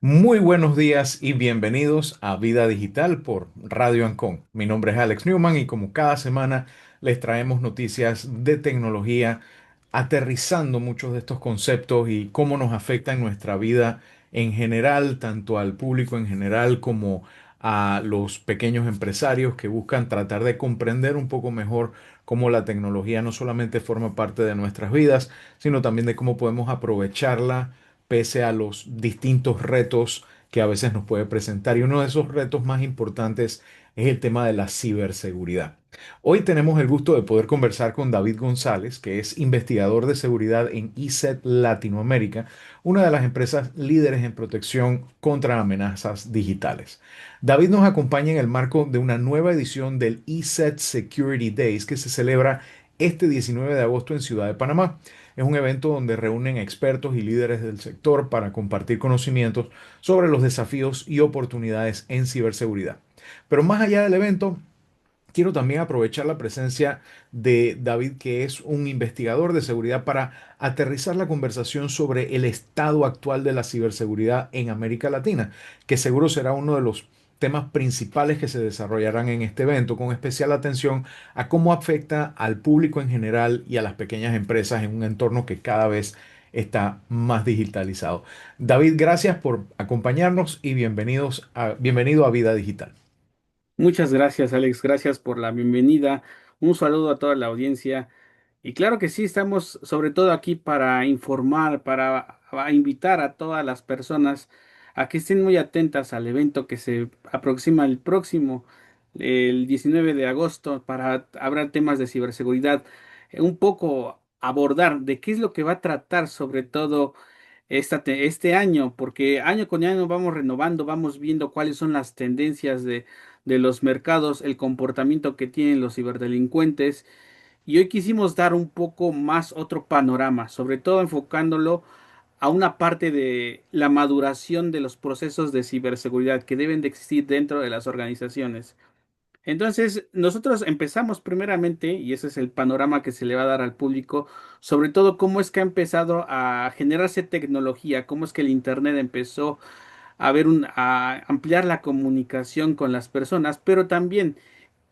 Muy buenos días y bienvenidos a Vida Digital por Radio Ancon. Mi nombre es Alex Newman y como cada semana les traemos noticias de tecnología, aterrizando muchos de estos conceptos y cómo nos afecta en nuestra vida en general, tanto al público en general como a los pequeños empresarios que buscan tratar de comprender un poco mejor cómo la tecnología no solamente forma parte de nuestras vidas, sino también de cómo podemos aprovecharla pese a los distintos retos que a veces nos puede presentar. Y uno de esos retos más importantes es el tema de la ciberseguridad. Hoy tenemos el gusto de poder conversar con David González, que es investigador de seguridad en ESET Latinoamérica, una de las empresas líderes en protección contra amenazas digitales. David nos acompaña en el marco de una nueva edición del ESET Security Days que se celebra este 19 de agosto en Ciudad de Panamá. Es un evento donde reúnen expertos y líderes del sector para compartir conocimientos sobre los desafíos y oportunidades en ciberseguridad. Pero más allá del evento, quiero también aprovechar la presencia de David, que es un investigador de seguridad, para aterrizar la conversación sobre el estado actual de la ciberseguridad en América Latina, que seguro será uno de los temas principales que se desarrollarán en este evento, con especial atención a cómo afecta al público en general y a las pequeñas empresas en un entorno que cada vez está más digitalizado. David, gracias por acompañarnos y bienvenido a Vida Digital. Muchas gracias, Alex. Gracias por la bienvenida. Un saludo a toda la audiencia. Y claro que sí, estamos sobre todo aquí para informar, para invitar a todas las personas a que estén muy atentas al evento que se aproxima el 19 de agosto, para hablar temas de ciberseguridad, un poco abordar de qué es lo que va a tratar sobre todo este año, porque año con año vamos renovando, vamos viendo cuáles son las tendencias de los mercados, el comportamiento que tienen los ciberdelincuentes. Y hoy quisimos dar un poco más otro panorama, sobre todo enfocándolo a una parte de la maduración de los procesos de ciberseguridad que deben de existir dentro de las organizaciones. Entonces, nosotros empezamos primeramente, y ese es el panorama que se le va a dar al público, sobre todo cómo es que ha empezado a generarse tecnología, cómo es que el Internet empezó a ampliar la comunicación con las personas, pero también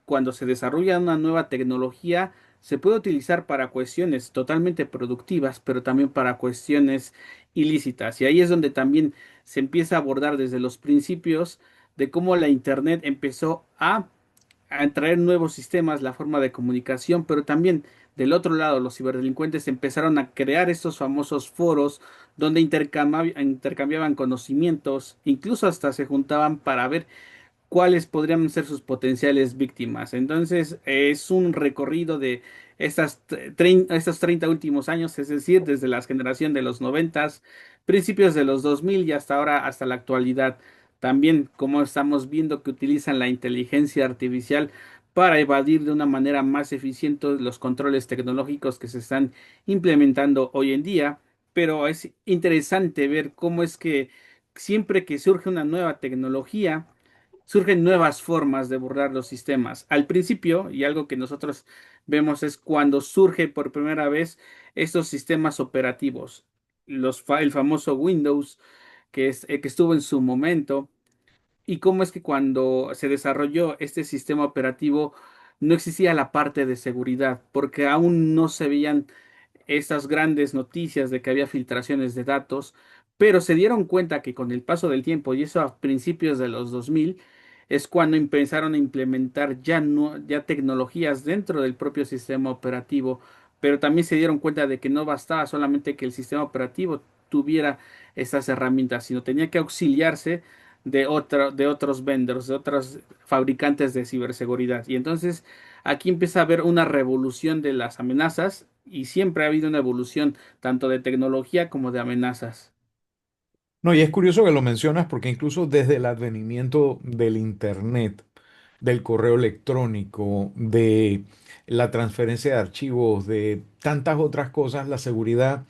cuando se desarrolla una nueva tecnología, se puede utilizar para cuestiones totalmente productivas, pero también para cuestiones ilícitas. Y ahí es donde también se empieza a abordar desde los principios de cómo la Internet empezó a traer nuevos sistemas, la forma de comunicación, pero también del otro lado los ciberdelincuentes empezaron a crear estos famosos foros donde intercambiaban conocimientos, incluso hasta se juntaban para ver cuáles podrían ser sus potenciales víctimas. Entonces, es un recorrido de estos 30 últimos años, es decir, desde la generación de los noventas, principios de los 2000 y hasta ahora, hasta la actualidad. También, como estamos viendo que utilizan la inteligencia artificial para evadir de una manera más eficiente los controles tecnológicos que se están implementando hoy en día. Pero es interesante ver cómo es que siempre que surge una nueva tecnología, surgen nuevas formas de burlar los sistemas. Al principio, y algo que nosotros vemos es cuando surge por primera vez estos sistemas operativos, el famoso Windows que estuvo en su momento, y cómo es que cuando se desarrolló este sistema operativo no existía la parte de seguridad, porque aún no se veían estas grandes noticias de que había filtraciones de datos, pero se dieron cuenta que con el paso del tiempo, y eso a principios de los 2000, es cuando empezaron a implementar ya tecnologías dentro del propio sistema operativo, pero también se dieron cuenta de que no bastaba solamente que el sistema operativo tuviera estas herramientas, sino tenía que auxiliarse de otros vendors, de otros fabricantes de ciberseguridad. Y entonces aquí empieza a haber una revolución de las amenazas y siempre ha habido una evolución tanto de tecnología como de amenazas. No, y es curioso que lo mencionas porque incluso desde el advenimiento del Internet, del correo electrónico, de la transferencia de archivos, de tantas otras cosas, la seguridad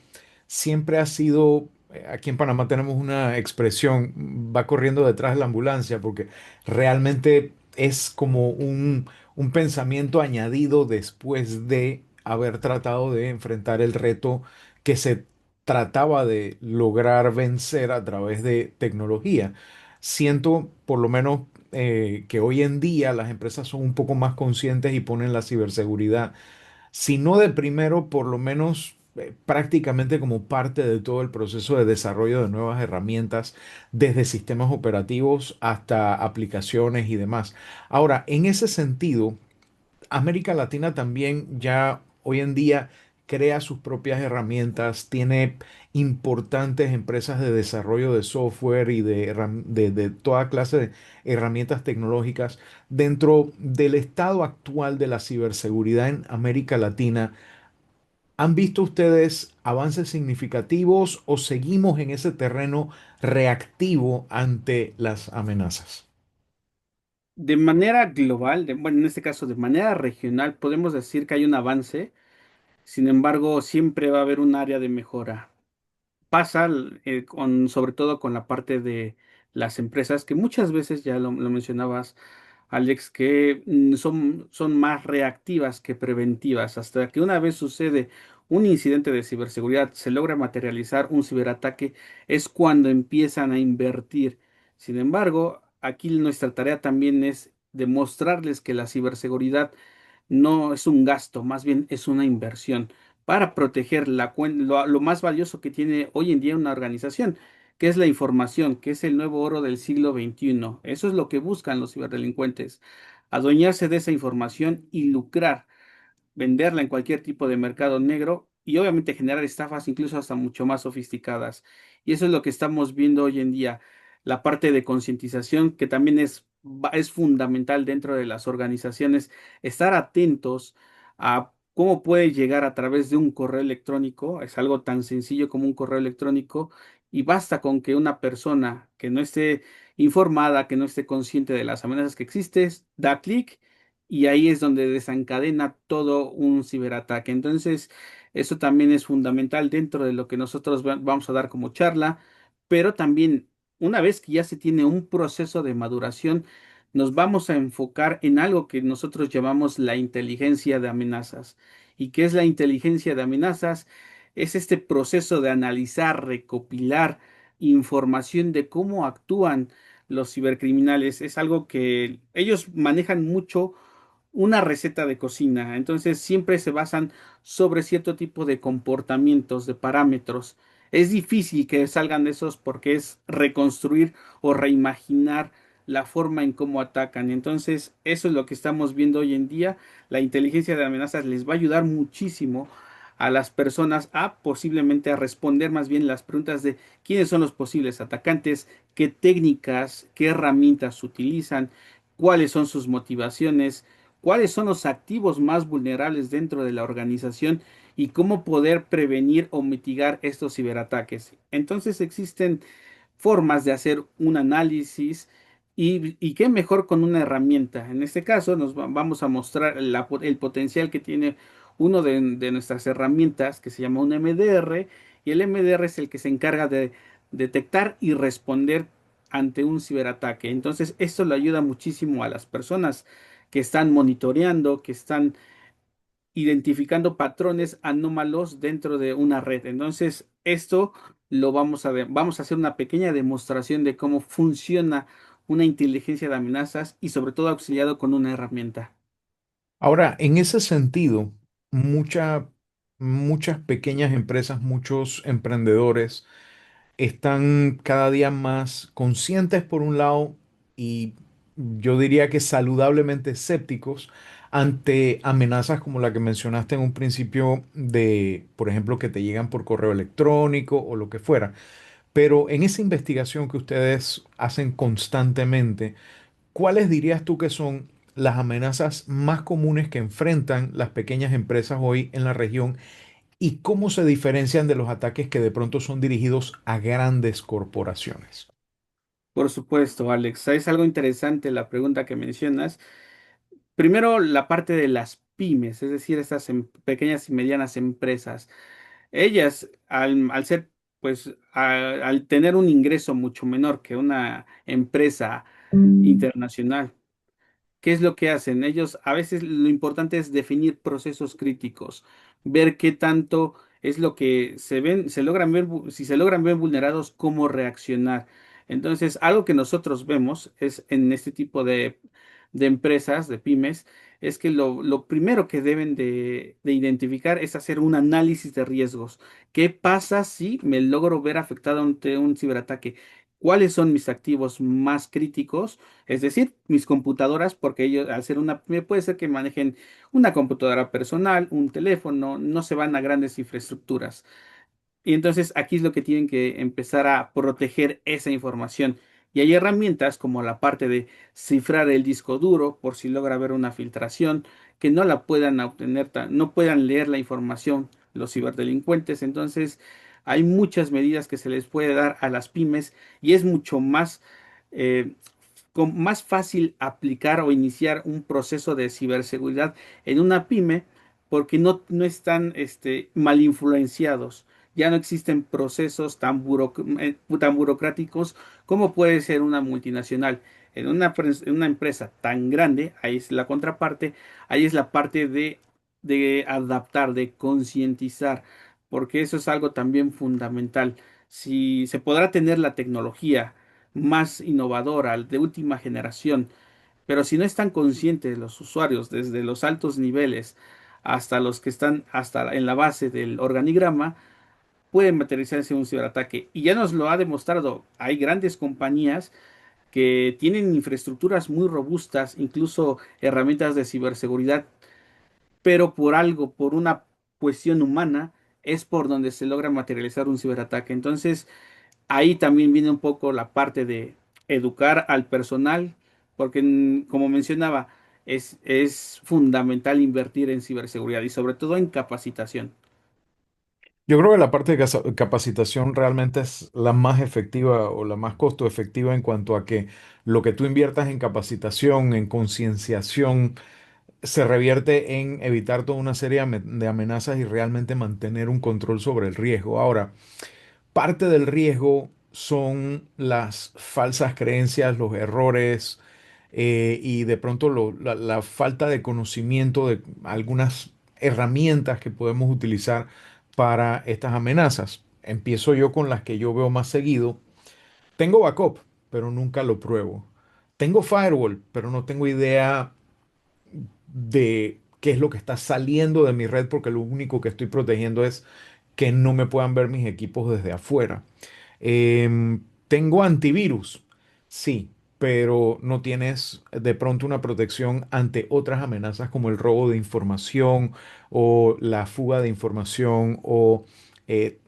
siempre ha sido, aquí en Panamá tenemos una expresión, va corriendo detrás de la ambulancia, porque realmente es como un pensamiento añadido después de haber tratado de enfrentar el reto que se trataba de lograr vencer a través de tecnología. Siento, por lo menos, que hoy en día las empresas son un poco más conscientes y ponen la ciberseguridad, si no de primero, por lo menos prácticamente como parte de todo el proceso de desarrollo de nuevas herramientas, desde sistemas operativos hasta aplicaciones y demás. Ahora, en ese sentido, América Latina también ya hoy en día crea sus propias herramientas, tiene importantes empresas de desarrollo de software y de toda clase de herramientas tecnológicas. Dentro del estado actual de la ciberseguridad en América Latina, ¿han visto ustedes avances significativos o seguimos en ese terreno reactivo ante las amenazas? De manera global, bueno, en este caso de manera regional, podemos decir que hay un avance, sin embargo, siempre va a haber un área de mejora. Pasa sobre todo con la parte de las empresas, que muchas veces, ya lo mencionabas, Alex, que son más reactivas que preventivas. Hasta que una vez sucede un incidente de ciberseguridad, se logra materializar un ciberataque, es cuando empiezan a invertir. Sin embargo, aquí nuestra tarea también es demostrarles que la ciberseguridad no es un gasto, más bien es una inversión para proteger lo más valioso que tiene hoy en día una organización, que es la información, que es el nuevo oro del siglo XXI. Eso es lo que buscan los ciberdelincuentes, adueñarse de esa información y lucrar, venderla en cualquier tipo de mercado negro y obviamente generar estafas incluso hasta mucho más sofisticadas. Y eso es lo que estamos viendo hoy en día, la parte de concientización que también es fundamental dentro de las organizaciones, estar atentos a cómo puede llegar a través de un correo electrónico, es algo tan sencillo como un correo electrónico y basta con que una persona que no esté informada, que no esté consciente de las amenazas que existen, da clic y ahí es donde desencadena todo un ciberataque. Entonces, eso también es fundamental dentro de lo que nosotros vamos a dar como charla, pero también una vez que ya se tiene un proceso de maduración, nos vamos a enfocar en algo que nosotros llamamos la inteligencia de amenazas. ¿Y qué es la inteligencia de amenazas? Es este proceso de analizar, recopilar información de cómo actúan los cibercriminales. Es algo que ellos manejan mucho una receta de cocina. Entonces siempre se basan sobre cierto tipo de comportamientos, de parámetros. Es difícil que salgan de esos porque es reconstruir o reimaginar la forma en cómo atacan. Entonces, eso es lo que estamos viendo hoy en día. La inteligencia de amenazas les va a ayudar muchísimo a las personas a posiblemente a responder más bien las preguntas de quiénes son los posibles atacantes, qué técnicas, qué herramientas utilizan, cuáles son sus motivaciones, cuáles son los activos más vulnerables dentro de la organización y cómo poder prevenir o mitigar estos ciberataques. Entonces existen formas de hacer un análisis y qué mejor con una herramienta. En este caso vamos a mostrar el potencial que tiene uno de nuestras herramientas que se llama un MDR y el MDR es el que se encarga de detectar y responder ante un ciberataque. Entonces esto le ayuda muchísimo a las personas que están monitoreando, que están identificando patrones anómalos dentro de una red. Entonces, esto vamos a hacer una pequeña demostración de cómo funciona una inteligencia de amenazas y sobre todo auxiliado con una herramienta. Ahora, en ese sentido, mucha- muchas pequeñas empresas, muchos emprendedores están cada día más conscientes por un lado y yo diría que saludablemente escépticos ante amenazas como la que mencionaste en un principio de, por ejemplo, que te llegan por correo electrónico o lo que fuera. Pero en esa investigación que ustedes hacen constantemente, ¿cuáles dirías tú que son las amenazas más comunes que enfrentan las pequeñas empresas hoy en la región y cómo se diferencian de los ataques que de pronto son dirigidos a grandes corporaciones? Por supuesto, Alex, es algo interesante la pregunta que mencionas. Primero, la parte de las pymes, es decir, estas pequeñas y medianas empresas. Ellas, al ser, pues, al tener un ingreso mucho menor que una empresa internacional, ¿qué es lo que hacen? Ellos a veces lo importante es definir procesos críticos, ver qué tanto es lo que se ven, se logran ver, si se logran ver vulnerados, cómo reaccionar. Entonces, algo que nosotros vemos es en este tipo de empresas, de pymes, es que lo primero que deben de identificar es hacer un análisis de riesgos. ¿Qué pasa si me logro ver afectado ante un ciberataque? ¿Cuáles son mis activos más críticos? Es decir, mis computadoras, porque ellos, al ser una pyme, puede ser que manejen una computadora personal, un teléfono, no se van a grandes infraestructuras. Y entonces aquí es lo que tienen que empezar a proteger esa información. Y hay herramientas como la parte de cifrar el disco duro por si logra haber una filtración, que no la puedan obtener, no puedan leer la información los ciberdelincuentes. Entonces hay muchas medidas que se les puede dar a las pymes y es mucho más, eh, más fácil aplicar o iniciar un proceso de ciberseguridad en una pyme porque no están mal influenciados. Ya no existen procesos tan burocráticos como puede ser una multinacional. En una empresa tan grande, ahí es la contraparte, ahí es la parte de adaptar, de concientizar, porque eso es algo también fundamental. Si se podrá tener la tecnología más innovadora, de última generación, pero si no están conscientes los usuarios, desde los altos niveles hasta los que están hasta en la base del organigrama, pueden materializarse en un ciberataque. Y ya nos lo ha demostrado. Hay grandes compañías que tienen infraestructuras muy robustas, incluso herramientas de ciberseguridad, pero por algo, por una cuestión humana, es por donde se logra materializar un ciberataque. Entonces, ahí también viene un poco la parte de educar al personal, porque como mencionaba, es fundamental invertir en ciberseguridad y sobre todo en capacitación. Yo creo que la parte de capacitación realmente es la más efectiva o la más costo efectiva en cuanto a que lo que tú inviertas en capacitación, en concienciación, se revierte en evitar toda una serie de amenazas y realmente mantener un control sobre el riesgo. Ahora, parte del riesgo son las falsas creencias, los errores y de pronto la falta de conocimiento de algunas herramientas que podemos utilizar para estas amenazas. Empiezo yo con las que yo veo más seguido. Tengo backup, pero nunca lo pruebo. Tengo firewall, pero no tengo idea de qué es lo que está saliendo de mi red porque lo único que estoy protegiendo es que no me puedan ver mis equipos desde afuera. Tengo antivirus, sí, pero no tienes de pronto una protección ante otras amenazas como el robo de información o la fuga de información o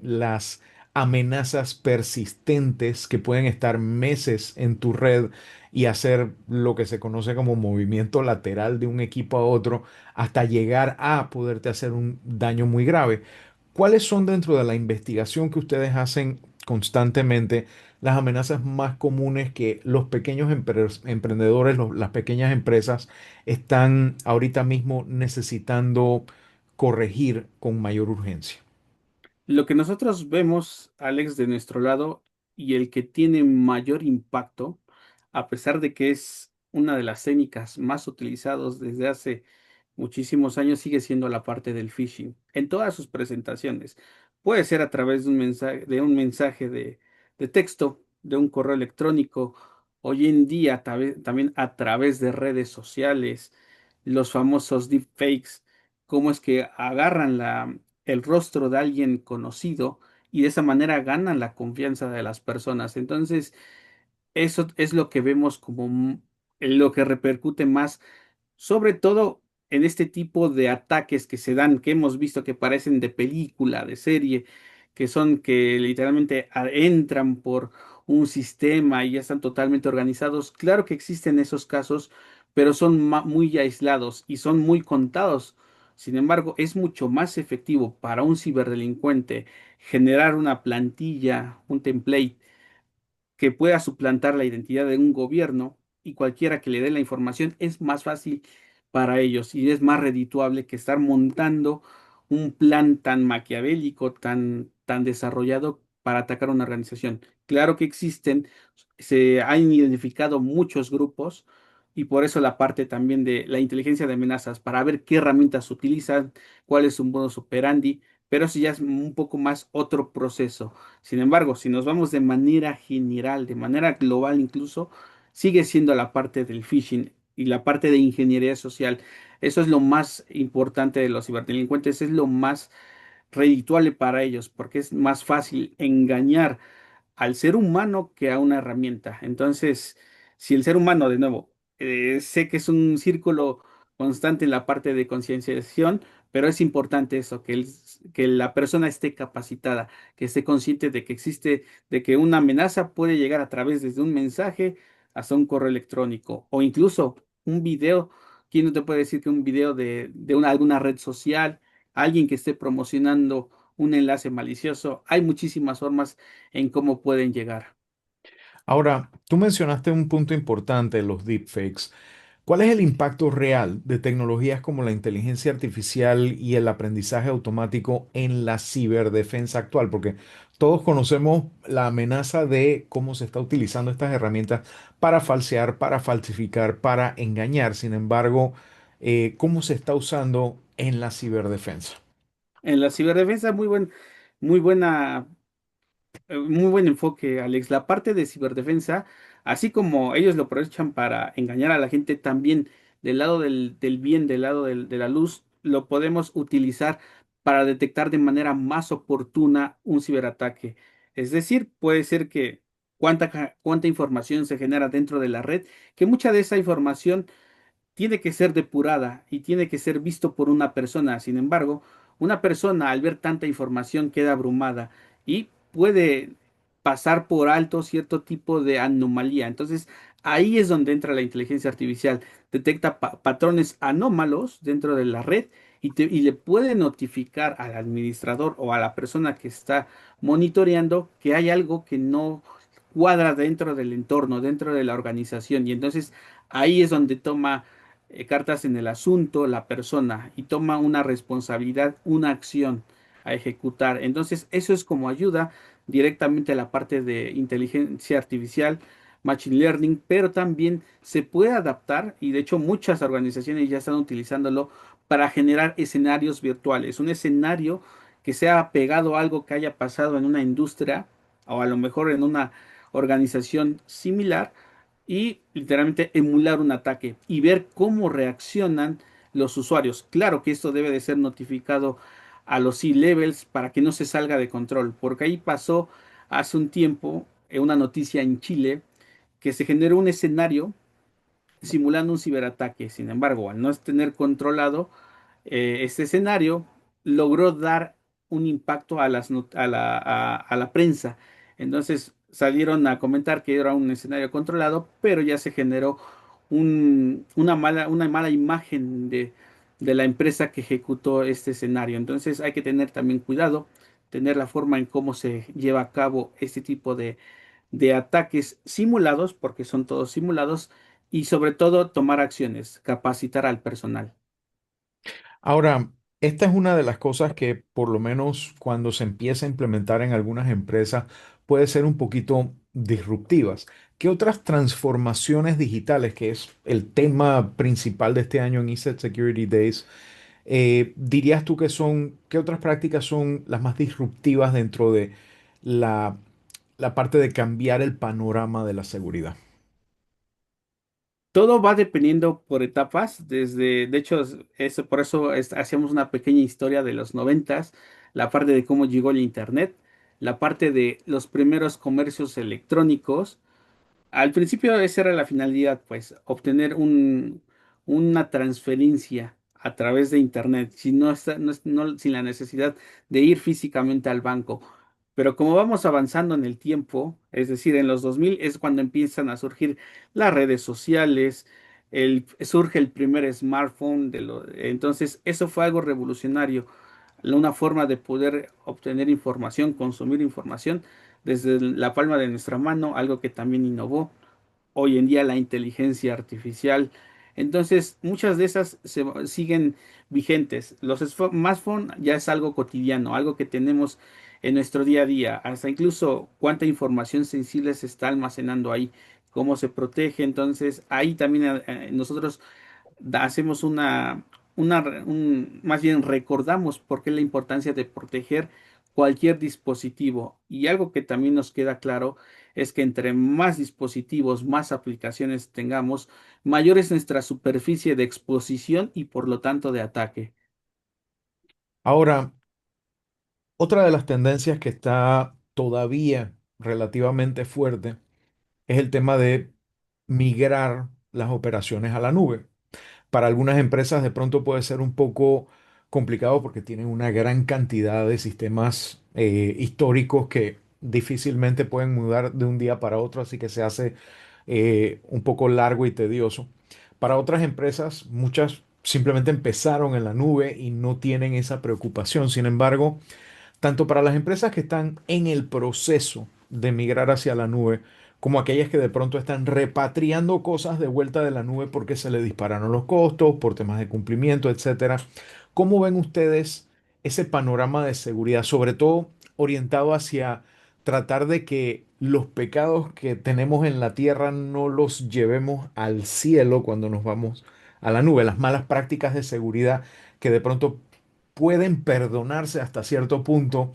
las amenazas persistentes que pueden estar meses en tu red y hacer lo que se conoce como movimiento lateral de un equipo a otro hasta llegar a poderte hacer un daño muy grave. ¿Cuáles son dentro de la investigación que ustedes hacen constantemente las amenazas más comunes que los pequeños emprendedores, las pequeñas empresas están ahorita mismo necesitando corregir con mayor urgencia? Lo que nosotros vemos, Alex, de nuestro lado y el que tiene mayor impacto, a pesar de que es una de las técnicas más utilizadas desde hace muchísimos años, sigue siendo la parte del phishing en todas sus presentaciones. Puede ser a través de un mensaje de texto, de un correo electrónico, hoy en día también a través de redes sociales, los famosos deepfakes, cómo es que agarran el rostro de alguien conocido y de esa manera ganan la confianza de las personas. Entonces, eso es lo que vemos como lo que repercute más, sobre todo en este tipo de ataques que se dan, que hemos visto que parecen de película, de serie, que son que literalmente entran por un sistema y ya están totalmente organizados. Claro que existen esos casos, pero son muy aislados y son muy contados. Sin embargo, es mucho más efectivo para un ciberdelincuente generar una plantilla, un template que pueda suplantar la identidad de un gobierno y cualquiera que le dé la información es más fácil para ellos y es más redituable que estar montando un plan tan maquiavélico, tan desarrollado para atacar una organización. Claro que existen, se han identificado muchos grupos y por eso la parte también de la inteligencia de amenazas para ver qué herramientas utilizan, cuál es su modus operandi, pero eso ya es un poco más otro proceso. Sin embargo, si nos vamos de manera general, de manera global incluso, sigue siendo la parte del phishing y la parte de ingeniería social. Eso es lo más importante de los ciberdelincuentes, es lo más redituable para ellos, porque es más fácil engañar al ser humano que a una herramienta. Entonces, si el ser humano, de nuevo, sé que es un círculo constante en la parte de concienciación, pero es importante eso, que la persona esté capacitada, que esté consciente de que existe, de que una amenaza puede llegar a través desde un mensaje hasta un correo electrónico o incluso un video. ¿Quién no te puede decir que un video de alguna red social, alguien que esté promocionando un enlace malicioso? Hay muchísimas formas en cómo pueden llegar. Ahora, tú mencionaste un punto importante, los deepfakes. ¿Cuál es el impacto real de tecnologías como la inteligencia artificial y el aprendizaje automático en la ciberdefensa actual? Porque todos conocemos la amenaza de cómo se está utilizando estas herramientas para falsear, para falsificar, para engañar. Sin embargo, ¿cómo se está usando en la ciberdefensa? En la ciberdefensa, muy buena, muy buen enfoque, Alex. La parte de ciberdefensa, así como ellos lo aprovechan para engañar a la gente, también del lado del bien, del lado de la luz, lo podemos utilizar para detectar de manera más oportuna un ciberataque. Es decir, puede ser que cuánta información se genera dentro de la red, que mucha de esa información tiene que ser depurada y tiene que ser visto por una persona. Sin embargo, una persona al ver tanta información queda abrumada y puede pasar por alto cierto tipo de anomalía. Entonces, ahí es donde entra la inteligencia artificial. Detecta patrones anómalos dentro de la red y le puede notificar al administrador o a la persona que está monitoreando que hay algo que no cuadra dentro del entorno, dentro de la organización. Y entonces ahí es donde toma cartas en el asunto la persona y toma una responsabilidad, una acción a ejecutar. Entonces, eso es como ayuda directamente a la parte de inteligencia artificial, machine learning, pero también se puede adaptar y de hecho muchas organizaciones ya están utilizándolo para generar escenarios virtuales, un escenario que sea pegado a algo que haya pasado en una industria o a lo mejor en una organización similar y literalmente emular un ataque y ver cómo reaccionan los usuarios. Claro que esto debe de ser notificado a los C-levels para que no se salga de control, porque ahí pasó hace un tiempo una noticia en Chile que se generó un escenario simulando un ciberataque. Sin embargo, al no tener controlado este escenario, logró dar un impacto a, a la prensa. Entonces salieron a comentar que era un escenario controlado, pero ya se generó una mala imagen de la empresa que ejecutó este escenario. Entonces hay que tener también cuidado, tener la forma en cómo se lleva a cabo este tipo de ataques simulados, porque son todos simulados, y sobre todo tomar acciones, capacitar al personal. Ahora, esta es una de las cosas que por lo menos cuando se empieza a implementar en algunas empresas puede ser un poquito disruptivas. ¿Qué otras transformaciones digitales, que es el tema principal de este año en ESET Security Days, dirías tú que son, qué otras prácticas son las más disruptivas dentro de la, la parte de cambiar el panorama de la seguridad? Todo va dependiendo por etapas, de hecho, por eso hacemos una pequeña historia de los noventas, la parte de cómo llegó el internet, la parte de los primeros comercios electrónicos. Al principio esa era la finalidad, pues, obtener una transferencia a través de internet, sin, no, sin la necesidad de ir físicamente al banco. Pero como vamos avanzando en el tiempo, es decir, en los 2000 es cuando empiezan a surgir las redes sociales, surge el primer smartphone, entonces eso fue algo revolucionario, una forma de poder obtener información, consumir información desde la palma de nuestra mano, algo que también innovó hoy en día la inteligencia artificial. Entonces, muchas de esas siguen vigentes. Los smartphones ya es algo cotidiano, algo que tenemos en nuestro día a día, hasta incluso cuánta información sensible se está almacenando ahí, cómo se protege. Entonces, ahí también nosotros hacemos más bien recordamos por qué la importancia de proteger cualquier dispositivo. Y algo que también nos queda claro es que entre más dispositivos, más aplicaciones tengamos, mayor es nuestra superficie de exposición y por lo tanto de ataque. Ahora, otra de las tendencias que está todavía relativamente fuerte es el tema de migrar las operaciones a la nube. Para algunas empresas de pronto puede ser un poco complicado porque tienen una gran cantidad de sistemas históricos que difícilmente pueden mudar de un día para otro, así que se hace un poco largo y tedioso. Para otras empresas, muchas simplemente empezaron en la nube y no tienen esa preocupación. Sin embargo, tanto para las empresas que están en el proceso de migrar hacia la nube, como aquellas que de pronto están repatriando cosas de vuelta de la nube porque se le dispararon los costos, por temas de cumplimiento, etcétera. ¿Cómo ven ustedes ese panorama de seguridad, sobre todo orientado hacia tratar de que los pecados que tenemos en la tierra no los llevemos al cielo cuando nos vamos a la nube, las malas prácticas de seguridad que de pronto pueden perdonarse hasta cierto punto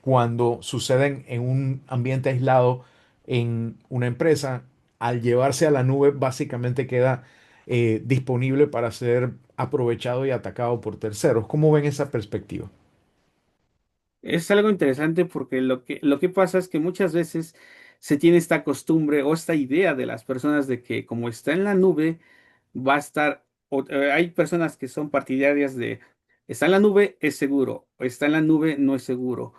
cuando suceden en un ambiente aislado en una empresa? Al llevarse a la nube, básicamente queda disponible para ser aprovechado y atacado por terceros. ¿Cómo ven esa perspectiva? Es algo interesante porque lo que pasa es que muchas veces se tiene esta costumbre o esta idea de las personas de que como está en la nube, va a estar, hay personas que son partidarias de, está en la nube, es seguro, o está en la nube, no es seguro.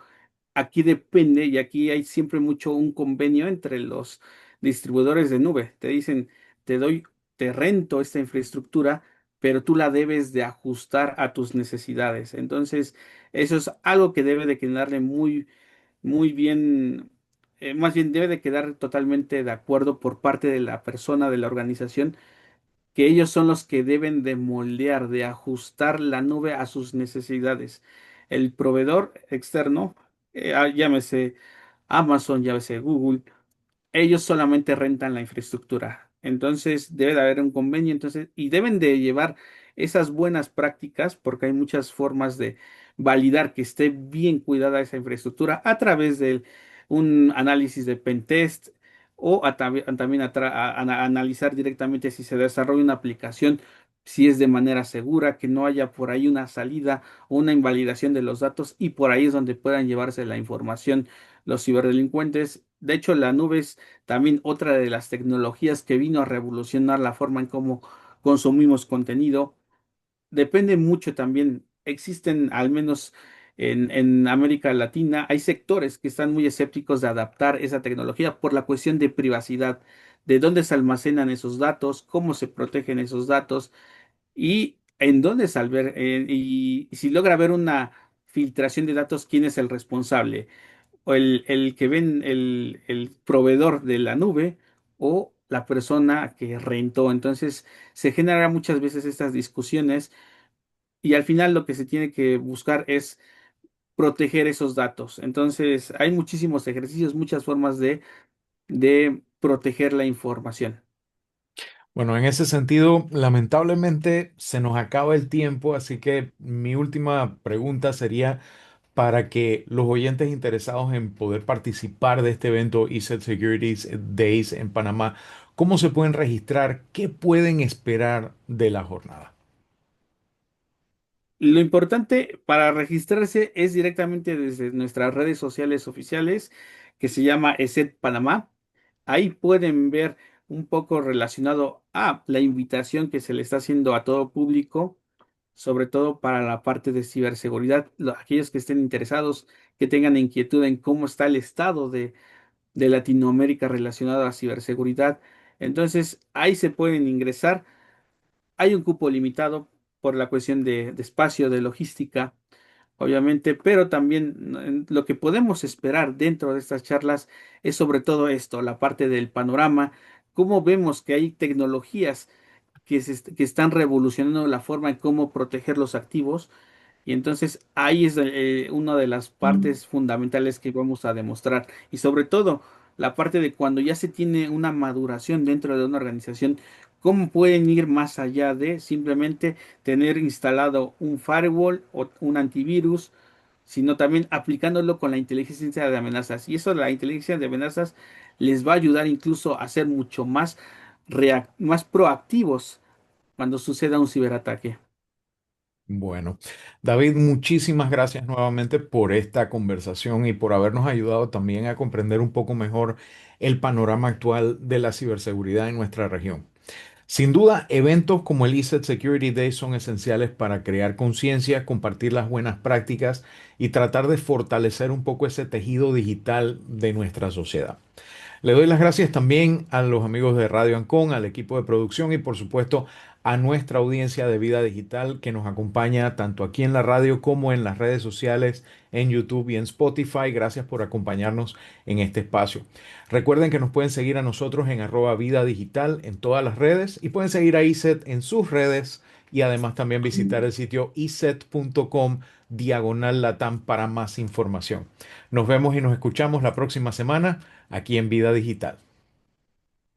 Aquí depende y aquí hay siempre mucho un convenio entre los distribuidores de nube. Te dicen, te doy, te rento esta infraestructura, pero tú la debes de ajustar a tus necesidades. Entonces, eso es algo que debe de quedarle muy bien, más bien debe de quedar totalmente de acuerdo por parte de la persona, de la organización, que ellos son los que deben de moldear, de ajustar la nube a sus necesidades. El proveedor externo, llámese Amazon, llámese Google, ellos solamente rentan la infraestructura. Entonces debe de haber un convenio, entonces, y deben de llevar esas buenas prácticas, porque hay muchas formas de validar que esté bien cuidada esa infraestructura a través de un análisis de pentest o también analizar directamente si se desarrolla una aplicación, si es de manera segura, que no haya por ahí una salida o una invalidación de los datos y por ahí es donde puedan llevarse la información los ciberdelincuentes. De hecho, la nube es también otra de las tecnologías que vino a revolucionar la forma en cómo consumimos contenido. Depende mucho también. Existen, al menos en América Latina, hay sectores que están muy escépticos de adaptar esa tecnología por la cuestión de privacidad, de dónde se almacenan esos datos, cómo se protegen esos datos y en dónde salver, y si logra haber una filtración de datos, quién es el responsable o el que ven el proveedor de la nube o la persona que rentó. Entonces se generan muchas veces estas discusiones y al final lo que se tiene que buscar es proteger esos datos. Entonces hay muchísimos ejercicios, muchas formas de proteger la información. Bueno, en ese sentido, lamentablemente se nos acaba el tiempo, así que mi última pregunta sería para que los oyentes interesados en poder participar de este evento ESET Securities Days en Panamá, ¿cómo se pueden registrar? ¿Qué pueden esperar de la jornada? Lo importante para registrarse es directamente desde nuestras redes sociales oficiales, que se llama ESET Panamá. Ahí pueden ver un poco relacionado a la invitación que se le está haciendo a todo público, sobre todo para la parte de ciberseguridad. Aquellos que estén interesados, que tengan inquietud en cómo está el estado de Latinoamérica relacionado a ciberseguridad. Entonces, ahí se pueden ingresar. Hay un cupo limitado por la cuestión de espacio, de logística, obviamente, pero también lo que podemos esperar dentro de estas charlas es sobre todo esto, la parte del panorama, cómo vemos que hay tecnologías que están revolucionando la forma en cómo proteger los activos y entonces ahí es una de las partes fundamentales que vamos a demostrar. Y sobre todo la parte de cuando ya se tiene una maduración dentro de una organización, ¿Cómo pueden ir más allá de simplemente tener instalado un firewall o un antivirus, sino también aplicándolo con la inteligencia de amenazas? Y eso, la inteligencia de amenazas, les va a ayudar incluso a ser mucho más, más proactivos cuando suceda un ciberataque. Bueno, David, muchísimas gracias nuevamente por esta conversación y por habernos ayudado también a comprender un poco mejor el panorama actual de la ciberseguridad en nuestra región. Sin duda, eventos como el ESET Security Day son esenciales para crear conciencia, compartir las buenas prácticas y tratar de fortalecer un poco ese tejido digital de nuestra sociedad. Le doy las gracias también a los amigos de Radio Ancon, al equipo de producción y por supuesto a nuestra audiencia de Vida Digital que nos acompaña tanto aquí en la radio como en las redes sociales, en YouTube y en Spotify. Gracias por acompañarnos en este espacio. Recuerden que nos pueden seguir a nosotros en @Vida Digital en todas las redes y pueden seguir a ISET en sus redes y además también visitar el sitio iset.com/Latam para más información. Nos vemos y nos escuchamos la próxima semana aquí en Vida Digital.